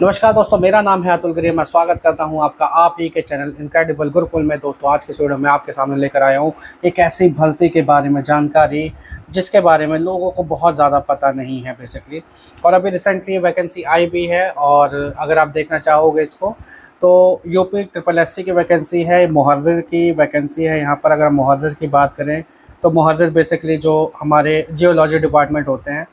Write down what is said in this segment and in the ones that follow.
नमस्कार दोस्तों, मेरा नाम है अतुल गिरी। मैं स्वागत करता हूं आपका आप ही के चैनल इनक्रेडिबल गुरुकुल में। दोस्तों, आज के इस वीडियो में आपके सामने लेकर आया हूं एक ऐसी भर्ती के बारे में जानकारी जिसके बारे में लोगों को बहुत ज़्यादा पता नहीं है बेसिकली। और अभी रिसेंटली वैकेंसी आई भी है, और अगर आप देखना चाहोगे इसको तो यूपी ट्रिपल एससी की वैकेंसी है, मुहर्रिर की वैकेंसी है। यहाँ पर अगर मुहर्रिर की बात करें तो मुहर्रिर बेसिकली जो हमारे जियोलॉजी डिपार्टमेंट होते हैं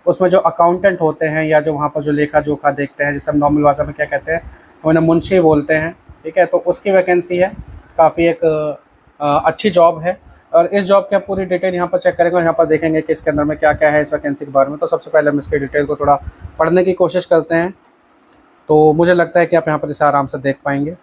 उसमें जो अकाउंटेंट होते हैं या जो वहाँ पर जो लेखा जोखा देखते हैं, जिसे हम नॉर्मल भाषा में क्या कहते हैं, हम उन्हें मुंशी बोलते हैं। ठीक है, तो उसकी वैकेंसी है। काफ़ी एक अच्छी जॉब है, और इस जॉब की आप पूरी डिटेल यहाँ पर चेक करेंगे और यहाँ पर देखेंगे कि इसके अंदर में क्या क्या है इस वैकेंसी के बारे में। तो सबसे पहले हम इसकी डिटेल को थोड़ा पढ़ने की कोशिश करते हैं, तो मुझे लगता है कि आप यहाँ पर इसे आराम से देख पाएंगे।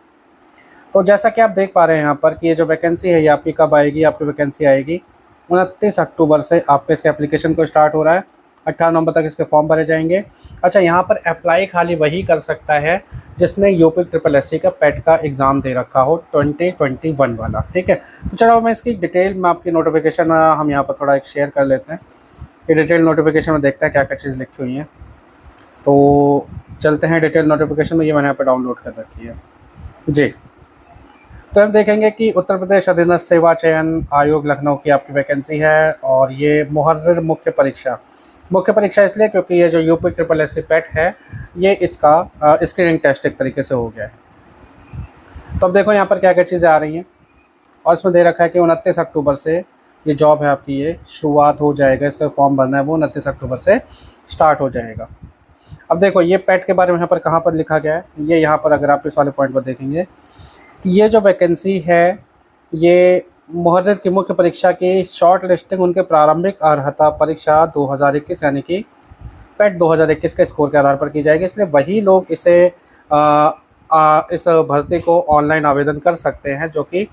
तो जैसा कि आप देख पा रहे हैं यहाँ पर कि ये जो वैकेंसी है ये आपकी कब आएगी। आपकी वैकेंसी आएगी 29 अक्टूबर से आपके इसके एप्लीकेशन को स्टार्ट हो रहा है। 18 नवंबर तक इसके फॉर्म भरे जाएंगे। अच्छा, यहाँ पर अप्लाई खाली वही कर सकता है जिसने यूपी ट्रिपल एससी का पेट का एग्ज़ाम दे रखा हो 2021 वाला। ठीक है, तो चलो मैं इसकी डिटेल में आपकी नोटिफिकेशन हम यहाँ पर थोड़ा एक शेयर कर लेते हैं। ये डिटेल नोटिफिकेशन में देखते हैं क्या क्या चीज़ लिखी हुई है। तो चलते हैं डिटेल नोटिफिकेशन में। ये मैंने यहाँ पर डाउनलोड कर रखी है जी। तो हम देखेंगे कि उत्तर प्रदेश अधीनस्थ सेवा चयन आयोग लखनऊ की आपकी वैकेंसी है, और ये मुहर्रिर मुख्य परीक्षा इसलिए क्योंकि ये जो यूपी ट्रिपल एससी पेट है ये इसका स्क्रीनिंग टेस्ट एक तरीके से हो गया है। तो अब देखो यहाँ पर क्या क्या चीज़ें आ रही हैं, और इसमें दे रखा है कि 29 अक्टूबर से ये जॉब है आपकी, ये शुरुआत हो जाएगा। इसका फॉर्म भरना है वो 29 अक्टूबर से स्टार्ट हो जाएगा। अब देखो ये पेट के बारे में यहाँ पर कहाँ पर लिखा गया है, ये यहाँ पर अगर आप इस वाले पॉइंट पर देखेंगे कि ये जो वैकेंसी है ये मुहर्रिर की मुख्य परीक्षा की शॉर्ट लिस्टिंग उनके प्रारंभिक अर्हता परीक्षा 2021 यानी कि पेट 2021 के स्कोर के आधार पर की जाएगी। इसलिए वही लोग इस भर्ती को ऑनलाइन आवेदन कर सकते हैं जो कि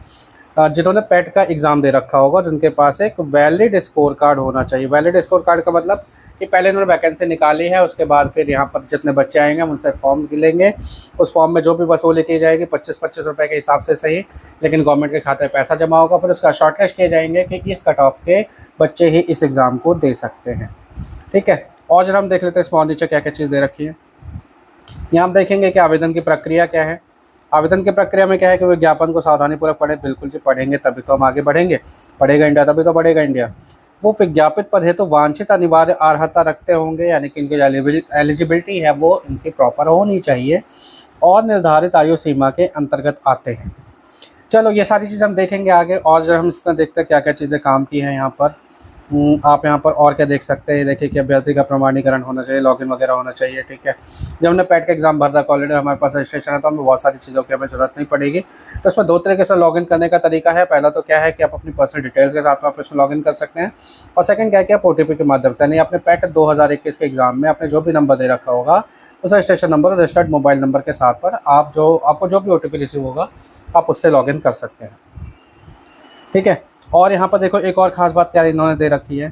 जिन्होंने पेट का एग्ज़ाम दे रखा होगा, जिनके पास एक वैलिड स्कोर कार्ड होना चाहिए। वैलिड स्कोर कार्ड का मतलब कि पहले इन्होंने वैकेंसी निकाली है, उसके बाद फिर यहाँ पर जितने बच्चे आएंगे हम उनसे फॉर्म लेंगे। उस फॉर्म में जो भी वसूली की जाएगी 25-25 रुपये के हिसाब से सही, लेकिन गवर्नमेंट के खाते में पैसा जमा होगा। फिर उसका शॉर्टलिस्ट किए जाएंगे कि इस कट ऑफ के बच्चे ही इस एग्ज़ाम को दे सकते हैं। ठीक है, और जरा हम देख लेते हैं इसमें और नीचे क्या क्या चीज़ दे रखी है। यहाँ हम देखेंगे कि आवेदन की प्रक्रिया क्या है। आवेदन की प्रक्रिया में क्या है कि विज्ञापन को सावधानीपूर्वक पढ़ें। बिल्कुल जी, पढ़ेंगे तभी तो हम आगे बढ़ेंगे। पढ़ेगा इंडिया तभी तो बढ़ेगा इंडिया। वो विज्ञापित पद है तो वांछित अनिवार्य अर्हता रखते होंगे, यानी कि इनकी जो एलिजिबिलिटी है वो इनकी प्रॉपर होनी चाहिए और निर्धारित आयु सीमा के अंतर्गत आते हैं। चलो ये सारी चीज़ हम देखेंगे आगे, और जब हम इसमें देखते हैं क्या क्या चीज़ें काम की हैं यहाँ पर। आप यहाँ पर और क्या देख सकते हैं, देखिए कि अभ्यर्थी का प्रमाणीकरण होना चाहिए, लॉगिन वगैरह होना चाहिए। ठीक है, जब हमने पेट का एग्जाम भर रखा ऑलरेडी, हमारे पास रजिस्ट्रेशन है तो हमें बहुत सारी चीज़ों की हमें ज़रूरत नहीं पड़ेगी। तो इसमें दो तरीके से लॉगिन करने का तरीका है। पहला तो क्या है कि आप अपनी पर्सनल डिटेल्स के साथ में आप इसमें लॉगिन कर सकते हैं, और सेकंड क्या है कि आप OTP के माध्यम से, यानी अपने पेट 2021 के एग्जाम में आपने जो भी नंबर दे रखा होगा उस रजिस्ट्रेशन नंबर और रजिस्टर्ड मोबाइल नंबर के साथ पर आपको जो भी OTP रिसीव होगा आप उससे लॉगिन कर सकते हैं। ठीक है, और यहाँ पर देखो एक और ख़ास बात क्या इन्होंने दे रखी है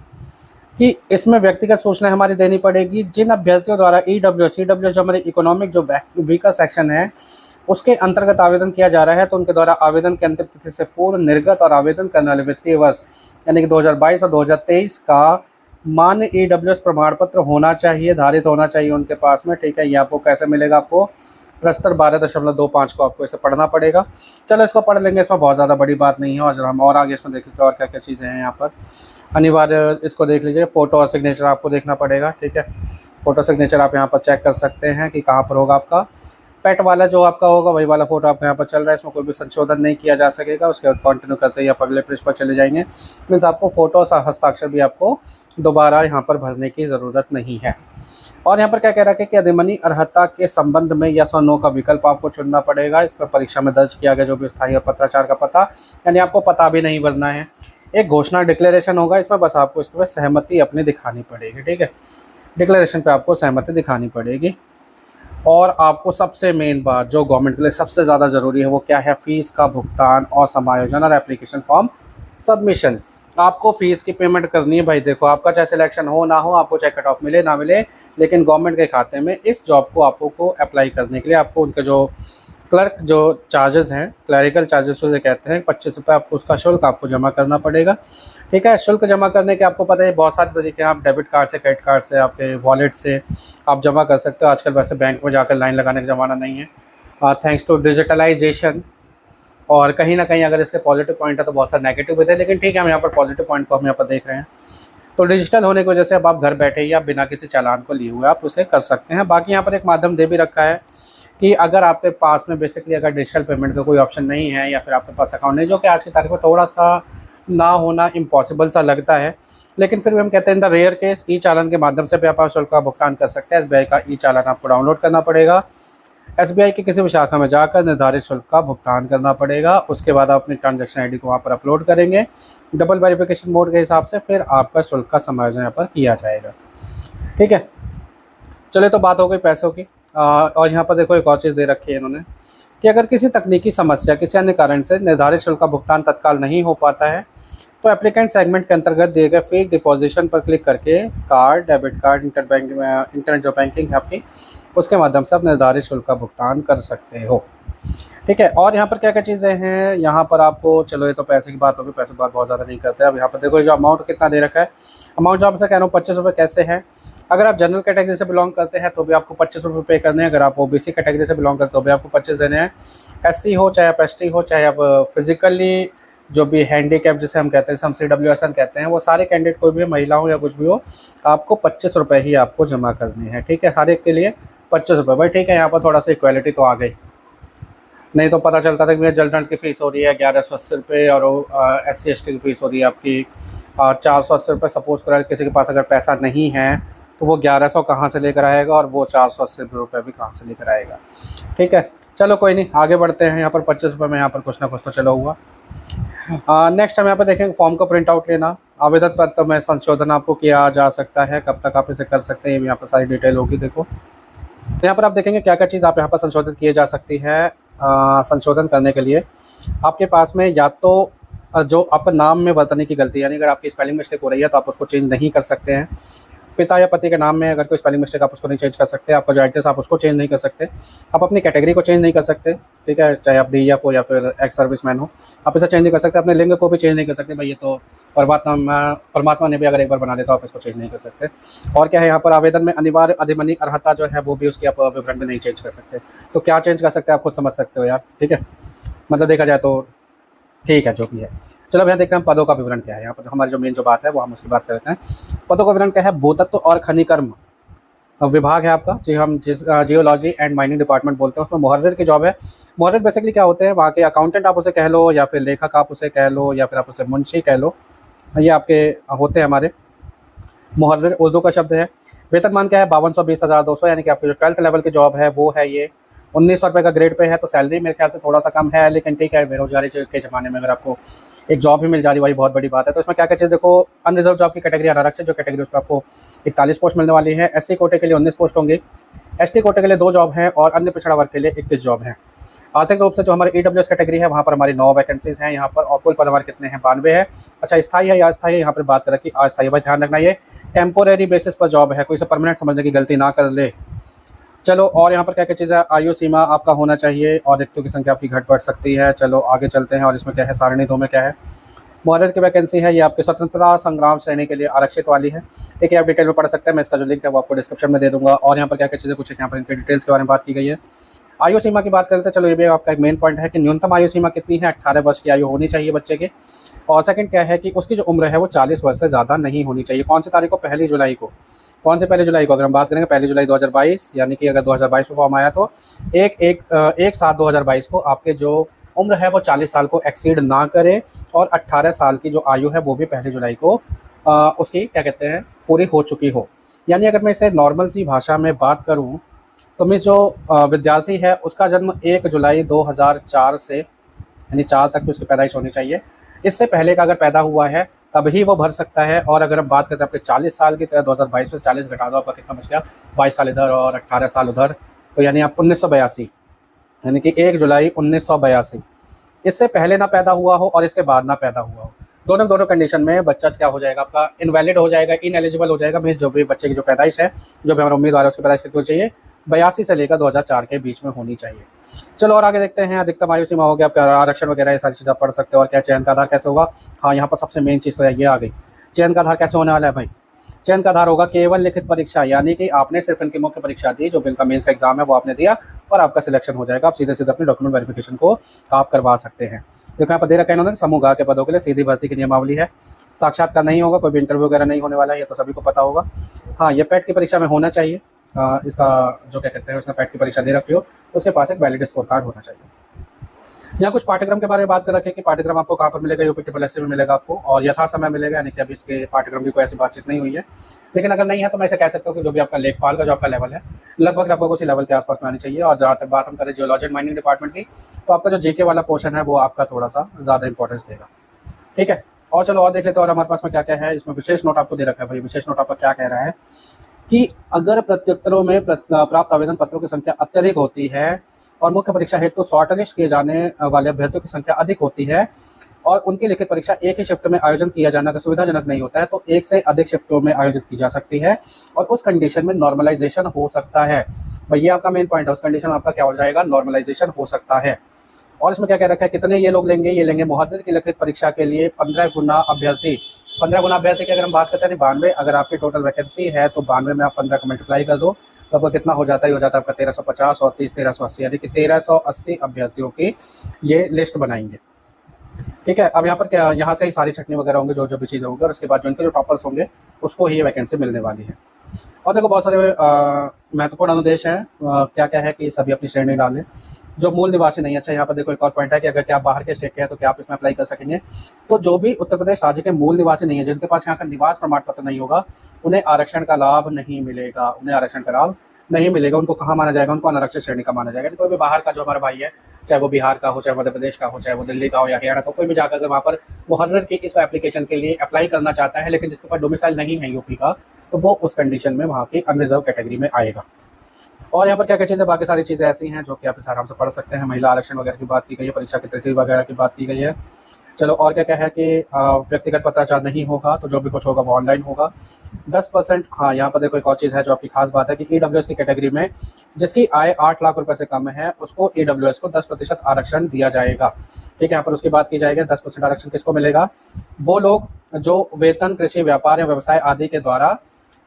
कि इसमें व्यक्तिगत सूचना हमारी देनी पड़ेगी। जिन अभ्यर्थियों द्वारा EWS जो हमारे इकोनॉमिक जो वीकर सेक्शन है उसके अंतर्गत आवेदन किया जा रहा है, तो उनके द्वारा आवेदन की अंतिम तिथि से पूर्व निर्गत और आवेदन करने वाले वित्तीय वर्ष यानी कि 2022 और 2023 का मान्य EWS प्रमाण पत्र होना चाहिए, धारित होना चाहिए उनके पास में। ठीक है, ये आपको कैसे मिलेगा, आपको प्रस्तर 12.25 को आपको इसे पढ़ना पड़ेगा। चलो इसको पढ़ लेंगे, इसमें बहुत ज़्यादा बड़ी बात नहीं है। और जब हम और आगे इसमें देख लेते हैं और क्या क्या चीज़ें हैं यहाँ पर अनिवार्य, इसको देख लीजिए। फ़ोटो और सिग्नेचर आपको देखना पड़ेगा। ठीक है, फ़ोटो सिग्नेचर आप यहाँ पर चेक कर सकते हैं कि कहाँ पर होगा आपका। पेट वाला जो आपका होगा वही वाला फ़ोटो आपको यहाँ पर चल रहा है, इसमें कोई भी संशोधन नहीं किया जा सकेगा। उसके बाद कंटिन्यू करते ही आप अगले पेज पर चले जाएंगे। मीन्स आपको फ़ोटो हस्ताक्षर भी आपको दोबारा यहाँ पर भरने की ज़रूरत नहीं है। और यहाँ पर क्या कह रहा है कि अधिमानी अर्हता के संबंध में यस और नो का विकल्प आपको चुनना पड़ेगा। इस पर परीक्षा में दर्ज किया गया जो भी स्थायी और पत्राचार का पता, यानी आपको पता भी नहीं भरना है। एक घोषणा डिक्लेरेशन होगा, इसमें बस आपको इसमें सहमति अपनी दिखानी पड़ेगी। ठीक है, डिक्लेरेशन पे आपको सहमति दिखानी पड़ेगी। और आपको सबसे मेन बात जो गवर्नमेंट के लिए सबसे ज़्यादा ज़रूरी है वो क्या है, फ़ीस का भुगतान और समायोजन और एप्लीकेशन फॉर्म सबमिशन। आपको फ़ीस की पेमेंट करनी है। भाई देखो, आपका चाहे सिलेक्शन हो ना हो, आपको चाहे कट ऑफ मिले ना मिले, लेकिन गवर्नमेंट के खाते में इस जॉब को आपको अप्लाई करने के लिए आपको उनके जो क्लर्क जो चार्जेस हैं, क्लरिकल चार्जेस उसे कहते हैं, 25 रुपये आपको उसका शुल्क आपको जमा करना पड़ेगा। ठीक है, शुल्क जमा करने के आपको पता है बहुत सारे तरीके हैं, आप डेबिट कार्ड से, क्रेडिट कार्ड से, आपके वॉलेट से आप जमा कर सकते हो। आजकल वैसे बैंक में जाकर लाइन लगाने का ज़माना नहीं है, थैंक्स टू डिजिटलाइजेशन। और कहीं ना कहीं अगर इसके पॉजिटिव पॉइंट है तो बहुत सारे नेगेटिव भी थे, लेकिन ठीक है हम यहाँ पर पॉजिटिव पॉइंट को हम यहाँ पर देख रहे हैं। तो डिजिटल होने की वजह से अब आप घर बैठे या बिना किसी चालान को लिए हुए आप उसे कर सकते हैं। बाकी यहाँ पर एक माध्यम दे भी रखा है कि अगर आपके पास में बेसिकली अगर डिजिटल पेमेंट का कोई ऑप्शन नहीं है या फिर आपके पास अकाउंट नहीं, जो कि आज की तारीख में थोड़ा सा ना होना इम्पॉसिबल सा लगता है, लेकिन फिर भी हम कहते हैं इन द रेयर केस ई चालान के माध्यम से भी आप शुल्क का भुगतान कर सकते हैं। SBI का ई चालान आपको डाउनलोड करना पड़ेगा, SBI की किसी भी शाखा में जाकर निर्धारित शुल्क का भुगतान करना पड़ेगा। उसके बाद आप अपनी ट्रांजैक्शन ID को वहाँ पर अपलोड करेंगे, डबल वेरिफिकेशन मोड के हिसाब से फिर आपका शुल्क का समायोजन यहाँ पर किया जाएगा। ठीक है, चलिए तो बात हो गई पैसों की। और यहाँ पर देखो एक और चीज़ दे रखी है इन्होंने कि अगर किसी तकनीकी समस्या किसी अन्य कारण से निर्धारित शुल्क का भुगतान तत्काल नहीं हो पाता है तो एप्लीकेंट सेगमेंट के अंतर्गत दिए गए फी डिपॉजिशन पर क्लिक करके कार्ड, डेबिट कार्ड, इंटरनेट जो बैंकिंग है आपकी, उसके माध्यम से आप निर्धारित शुल्क का भुगतान कर सकते हो। ठीक है, और यहाँ पर क्या क्या चीज़ें हैं, यहाँ पर आपको, चलो ये तो पैसे की बात होगी, पैसे की बात बहुत ज़्यादा नहीं करते। अब यहाँ पर देखो जो अमाउंट कितना दे रखा है, अमाउंट जो आपसे कह रहा हूँ 25 रुपये कैसे है। अगर आप जनरल कैटेगरी से बिलोंग करते हैं तो भी आपको 25 रुपये पे करने हैं, अगर आप OBC कैटेगरी से बिलोंग करते हैं तो भी आपको 25 देने हैं। SC हो चाहे आप ST हो, चाहे आप फिजिकली जो भी हैंडीकैप जिसे हम कहते हैं, हम CWSN कहते हैं, वो सारे कैंडिडेट कोई भी महिला हो या कुछ भी हो, आपको 25 रुपये ही आपको जमा करने हैं। ठीक है, हर एक के लिए 25 रुपये। भाई ठीक है, यहाँ पर थोड़ा सा इक्वालिटी तो आ गई, नहीं तो पता चलता था कि मेरे जनरल की फ़ीस हो रही है 1180 रुपये और SC ST की फ़ीस हो रही है आपकी 480 रुपये। सपोज़ करें किसी के पास अगर पैसा नहीं है तो वो 1100 कहाँ से लेकर आएगा और वो 480 रुपये भी कहाँ से लेकर आएगा। ठीक है, चलो कोई नहीं, आगे बढ़ते हैं। यहाँ पर 25 रुपये में यहाँ पर कुछ ना कुछ तो चलो हुआ। नेक्स्ट हम यहाँ पर देखेंगे फॉर्म का प्रिंट आउट लेना। आवेदन पत्र में संशोधन आपको किया जा सकता है, कब तक आप इसे कर सकते हैं, ये यहाँ पर सारी डिटेल होगी। देखो यहाँ पर आप देखेंगे क्या क्या चीज़ आप यहाँ पर संशोधित किए जा सकती है। संशोधन करने के लिए आपके पास में या तो जो आपका नाम में वर्तनी की गलती, यानी अगर आपकी स्पेलिंग मिस्टेक हो रही है तो आप उसको चेंज नहीं कर सकते हैं। पिता या पति के नाम में अगर कोई स्पेलिंग मिस्टेक, आप उसको नहीं चेंज कर सकते। आपका जो एड्रेस आप उसको चेंज नहीं कर सकते। आप अपनी कैटेगरी को चेंज नहीं कर सकते। ठीक है, चाहे आप DF हो या फिर एक्स सर्विसमैन हो, आप इसे चेंज नहीं कर सकते। अपने लिंग को भी चेंज नहीं कर सकते। भाई ये तो परमात्मा ने भी अगर एक बार बना देता, आप इसको चेंज नहीं कर सकते। और क्या है, यहाँ पर आवेदन में अनिवार्य अधिमानी अर्हता जो है वो भी उसकी आप विवरण में नहीं चेंज कर सकते। तो क्या चेंज कर सकते हैं आप खुद समझ सकते हो यार। ठीक है, मतलब देखा जाए तो ठीक है जो भी है। चलो अब यहाँ देखते हैं पदों का विवरण क्या है। यहाँ पर हमारी जो मेन जो बात है वो हम उसकी बात करते हैं। पदों का विवरण क्या है, भूतत्व और खनिकर्म विभाग है आपका, जी हम जिस जियोलॉजी एंड माइनिंग डिपार्टमेंट बोलते हैं, उसमें मुहर्रिर की जॉब है। मुहर्रिर बेसिकली क्या होते हैं, वहाँ के अकाउंटेंट आप उसे कह लो या फिर लेखक आप उसे कह लो या फिर आप उसे मुंशी कह लो, ये आपके होते हैं हमारे मुहर्रिर। उर्दू का शब्द है। वेतनमान क्या है, 5220,200, यानी कि आपकी जो 12th लेवल की जॉब है वो है ये। 1900 रुपये का ग्रेड पे है, तो सैलरी मेरे ख्याल से थोड़ा सा कम है, लेकिन ठीक है, बेरोजगारी के ज़माने में अगर आपको एक जॉब भी मिल जा रही वही बहुत बड़ी बात है। तो इसमें क्या क्या चीज़ देखो, अनरिजर्व जॉब की कैटेगरी, अनारक्षित जो कैटेगरी, उसमें आपको 41 पोस्ट मिलने वाली है। SC कोटे के लिए 19 पोस्ट होंगी, ST कोटे के लिए 2 जॉब हैं और अन्य पिछड़ा वर्ग के लिए 21 जॉब हैं। आर्थिक रूप से जो हमारी EWS कैटेगरी है वहाँ पर हमारी 9 वैकेंसीज हैं यहाँ पर, और कुल पद हमारे कितने हैं, 92 है। अच्छा, स्थायी है या अस्थायी है, यहाँ पर बात करें कि अस्थायी। भाई ध्यान रखना, ये टेम्पोरेरी बेसिस पर जॉब है, कोई इसे परमानेंट समझने की गलती ना कर ले। चलो, और यहाँ पर क्या क्या चीज़ है, आयु सीमा आपका होना चाहिए और रिक्तों की संख्या आपकी घट बढ़ सकती है। चलो आगे चलते हैं, और इसमें क्या है, सारणी 2 में क्या है, मुहर्रिर की वैकेंसी है, ये आपके स्वतंत्रता संग्राम श्रेणी के लिए आरक्षित वाली है। ठीक है, आप डिटेल में पढ़ सकते हैं, मैं इसका जो लिंक है वो आपको डिस्क्रिप्शन में दे दूंगा। और यहाँ पर क्या क्या चीज़ें कुछ यहाँ पर इनके डिटेल्स के बारे में बात की गई है। आयु सीमा की बात करते हैं, चलो ये भी आपका एक मेन पॉइंट है कि न्यूनतम आयु सीमा कितनी है, 18 वर्ष की आयु होनी चाहिए बच्चे के। और सेकंड क्या है कि उसकी जो उम्र है वो 40 वर्ष से ज़्यादा नहीं होनी चाहिए। कौन सी तारीख को, 1 जुलाई को। कौन से 1 जुलाई को, अगर हम बात करेंगे 1 जुलाई 2022, यानी कि अगर 2022 में फॉर्म आया तो 1/7/2022 को आपके जो उम्र है वो 40 साल को एक्सीड ना करे, और 18 साल की जो आयु है वो भी 1 जुलाई को उसकी क्या कहते हैं, पूरी हो चुकी हो। यानी अगर मैं इसे नॉर्मल सी भाषा में बात करूँ तो मैं जो विद्यार्थी है उसका जन्म 1 जुलाई 2004 से, यानी 4 तक की उसकी पैदाइश होनी चाहिए। इससे पहले का अगर पैदा हुआ है तभी वो भर सकता है। और अगर हम बात करते हैं आपके 40 साल की, तो 2022 में 40 घटा दो, आपका कितना बच गया, 22 साल इधर और 18 साल उधर, तो यानी आप 1982, यानी कि 1 जुलाई 1982। इससे पहले ना पैदा हुआ हो और इसके बाद ना पैदा हुआ हो, दोनों कंडीशन में बच्चा क्या हो जाएगा, आपका इनवैलिड हो जाएगा, इनएलिजिबल हो जाएगा। मीन्स जो भी बच्चे की जो पैदाइश है, जो भी हमारा उम्मीदवार है उसकी पैदाइश कितनी चाहिए, 82 से लेकर 2004 के बीच में होनी चाहिए। चलो और आगे देखते हैं। अधिकतम आयु सीमा हो गया आपका, आरक्षण वगैरह ये सारी चीज़ आप पढ़ सकते हो। और क्या चयन का आधार कैसे होगा? हाँ, यहाँ पर सबसे मेन चीज़ तो ये आ गई। चयन का आधार कैसे होने वाला है भाई? चयन का आधार होगा केवल लिखित परीक्षा, यानी कि आपने सिर्फ इनकी मुख्य परीक्षा दी, जो इनका मेंस का एग्जाम है वो आपने दिया और आपका सिलेक्शन हो जाएगा। आप सीधे सीधे अपने डॉक्यूमेंट वेरिफिकेशन को आप करवा सकते हैं। देखो यहाँ पर दे रखा है इन्होंने, समूह ग के पदों के लिए सीधी भर्ती की नियमावली है। साक्षात्कार नहीं होगा, कोई भी इंटरव्यू वगैरह नहीं होने वाला है, ये तो सभी को पता होगा। हाँ, ये पेट की परीक्षा में होना चाहिए। इसका जो क्या कहते हैं, उसने पेट की परीक्षा दे रखी हो, उसके पास एक वैलिड स्कोर कार्ड होना चाहिए। यहाँ कुछ पाठ्यक्रम के बारे में बात कर रखे कि पाठ्यक्रम आपको कहाँ पर मिलेगा, यूपीट्रिपल में मिलेगा आपको, और यथा समय मिलेगा, यानी कि अभी इसके पाठ्यक्रम की कोई ऐसी बातचीत नहीं हुई है। लेकिन अगर नहीं है तो मैं ऐसे कह सकता हूँ कि जो भी आपका लेखपाल का जो आपका लेवल है, लगभग उसी लेवल के आसपास में आनी चाहिए। और जहाँ तक बात हम करें जियोलॉजी एंड माइनिंग डिपार्टमेंट की, तो आपका जो जीके वाला पोर्शन है वो आपका थोड़ा सा ज़्यादा इंपॉर्टेंस देगा। ठीक है, और चलो और देख लेते हैं और हमारे पास में क्या क्या है। इसमें विशेष नोट आपको दे रखा है भाई। विशेष नोट आपका क्या कह रहा है कि अगर प्रत्युत्तरों में प्राप्त आवेदन पत्रों की संख्या अत्यधिक होती है और मुख्य परीक्षा हेतु शॉर्ट लिस्ट किए जाने वाले अभ्यर्थियों की संख्या अधिक होती है और उनकी लिखित परीक्षा एक ही शिफ्ट में आयोजन किया जाना सुविधाजनक नहीं होता है, तो एक से अधिक शिफ्टों में आयोजित की जा सकती है और उस कंडीशन में नॉर्मलाइजेशन हो सकता है। भैया आपका मेन पॉइंट है, उस कंडीशन में आपका क्या हो जाएगा? नॉर्मलाइजेशन हो सकता है। और इसमें क्या कह रखा है, कितने ये लोग लेंगे? ये लेंगे मुहर्रिर की लिखित परीक्षा के लिए 15 गुना अभ्यर्थी। 15 गुना अभ्यर्थी की अगर हम बात करते हैं 92, अगर आपकी टोटल वैकेंसी है तो 92 में आप 15 का मल्टीप्लाई कर दो तो आपका कितना हो जाता है? हो जाता है आपका 1350 और 30 1380, यानी कि 1380 अभ्यर्थियों की ये लिस्ट बनाएंगे। ठीक है, अब यहाँ पर क्या, यहाँ से ही सारी छटनी वगैरह होंगे, जो जो भी चीज़ होंगे, और उसके बाद जो इनके जो टॉपर्स होंगे उसको ही ये वैकेंसी मिलने वाली है। और देखो बहुत सारे महत्वपूर्ण अनुदेश हैं। क्या क्या है कि सभी अपनी श्रेणी डालें। जो मूल निवासी नहीं, अच्छा यहाँ पर देखो एक और पॉइंट है कि अगर क्या आप बाहर के स्टेट के हैं तो क्या आप इसमें अप्लाई कर सकेंगे। तो जो भी उत्तर प्रदेश राज्य के मूल निवासी नहीं है, जिनके पास यहाँ का निवास प्रमाण पत्र नहीं होगा, उन्हें आरक्षण का लाभ नहीं मिलेगा। उन्हें आरक्षण का लाभ नहीं मिलेगा। उनको कहाँ माना जाएगा? उनको अनारक्षित श्रेणी का माना जाएगा। कोई भी बाहर का जो हमारा भाई है, चाहे वो बिहार का हो, चाहे मध्य प्रदेश का हो, चाहे वो दिल्ली का हो या हरियाणा का, कोई भी जाकर अगर वहाँ पर मुहर्रिर की इस एप्लीकेशन के लिए अप्लाई करना चाहता है, लेकिन जिसके पास डोमिसाइल नहीं है यूपी का, तो वो उस कंडीशन में वहाँ की अनरिजर्व कैटेगरी में आएगा। और यहाँ पर क्या क्या चीज़ें, बाकी सारी चीज़ें ऐसी हैं जो कि आप इस आराम से पढ़ सकते हैं। महिला आरक्षण वगैरह की बात की गई है, परीक्षा की तिथि वगैरह की बात की गई है। चलो और क्या क्या है कि व्यक्तिगत पत्राचार नहीं होगा, तो जो भी कुछ होगा वो ऑनलाइन होगा। 10%, हाँ यहाँ पर देखो एक और चीज़ है जो आपकी खास बात है कि ईडब्ल्यूएस की कैटेगरी में जिसकी आय 8 लाख रुपए से कम है, उसको ईडब्ल्यूएस को 10% आरक्षण दिया जाएगा। ठीक है, यहाँ पर उसकी बात की जाएगी। 10% आरक्षण किसको मिलेगा? वो लोग जो वेतन, कृषि, व्यापार या व्यवसाय आदि के द्वारा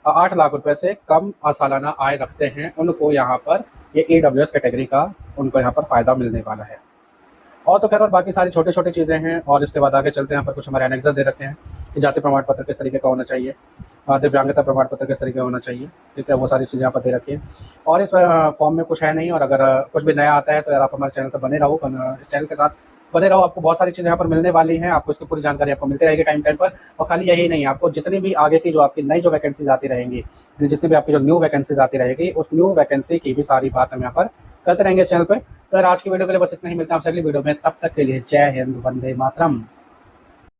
8 लाख रुपए से कम सालाना आय रखते हैं, उनको यहाँ पर ये ईडब्ल्यूएस कैटेगरी का उनको यहाँ पर फ़ायदा मिलने वाला है। और तो खैर और बाकी सारी छोटी छोटी चीज़ें हैं। और इसके बाद आगे चलते हैं। यहाँ पर कुछ हमारे एनेक्सर दे रखे हैं कि जाति प्रमाण पत्र किस तरीके का होना चाहिए, दिव्यांगता प्रमाण पत्र किस तरीके का होना चाहिए। ठीक है, वो सारी चीज़ें यहाँ पर दे रखी है। और इस फॉर्म में कुछ है नहीं, और अगर कुछ भी नया आता है तो यार आप हमारे चैनल से बने रहो, इस चैनल के साथ बने रहो। आपको बहुत सारी चीज़ें यहाँ पर मिलने वाली हैं, आपको इसकी पूरी जानकारी आपको मिलती रहेगी टाइम टाइम पर। और खाली यही नहीं, आपको जितनी भी आगे की जो आपकी नई जो वैकेंसीज आती रहेंगी, जितनी भी आपकी जो न्यू वैकेंसीज आती रहेगी, उस न्यू वैकेंसी की भी सारी बात हम यहाँ पर करते रहेंगे इस चैनल पर। तो आज की वीडियो के लिए बस इतना ही। मिलता है आपसे अगली वीडियो में, तब तक के लिए जय हिंद, वंदे मातरम।